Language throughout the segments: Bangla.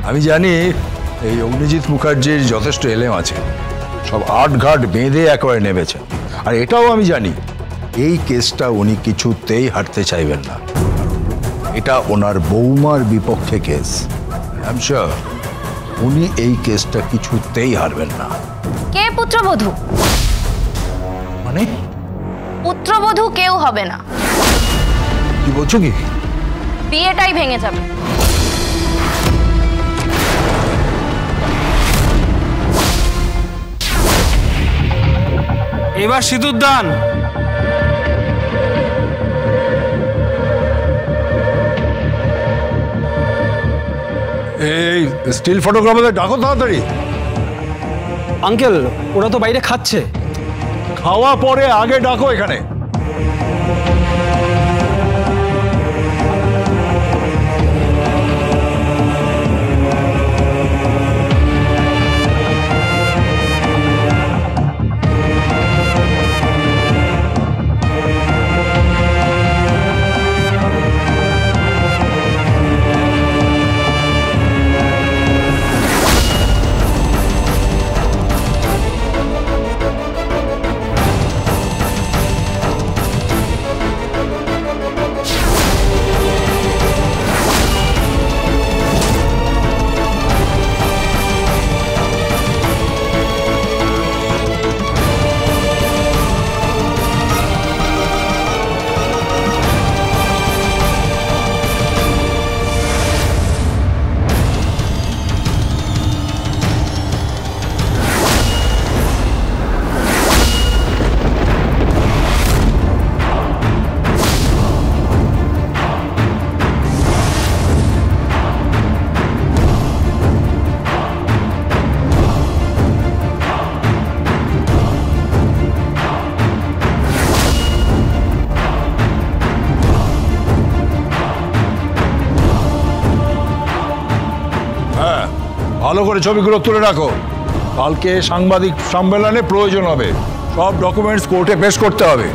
আমি জানি এই অগ্নিজিৎ মুখার্জির যথেষ্ট এলেম আছে, সব আটঘাট বেঁধে একেবারে নেমেছেন। আর এটাও আমি জানি এই কেসটা উনি কিছুতেই হারতে চাইবেন না। এটা ওনার বৌমার বিপক্ষে কেস। আই শিওর উনি এই কেসটা কিছুতেই হারবেন না। কে পুত্রবধূ? মানে পুত্রবধূ কেউ হবে না। কি বলছো কি? বিয়েটাই ভেঙে যাবে। এবার সিঁদুর দান। এই স্টিল ফটোগ্রাফারদের ডাকো তাড়াতাড়ি। আঙ্কেল, ওরা তো বাইরে খাচ্ছে। খাওয়া পরে আগে ডাকো এখানে। ভালো করে ছবিগুলো তুলে রাখো, কালকে সাংবাদিক সম্মেলনে প্রয়োজন হবে। সব ডকুমেন্টস কোর্টে পেশ করতে হবে।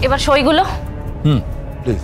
এবার সইগুলো। প্লিজ।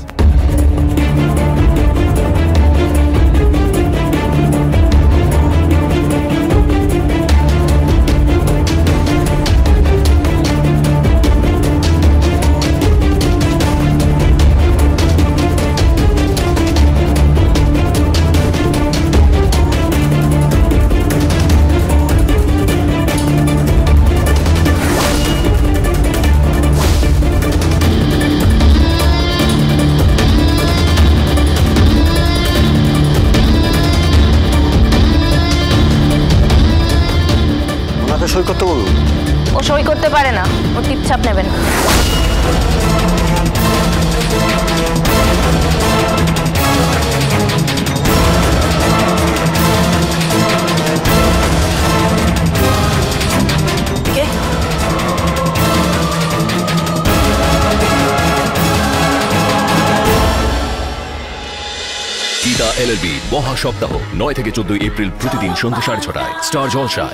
সই করতে বলুন। ও সই করতে পারে না, ও টিপছাপ নেবেন। গীতা এলএলবি মহা সপ্তাহ 9 থেকে 14 এপ্রিল প্রতিদিন সন্ধ্যা 6:30টায় স্টার জলসায়।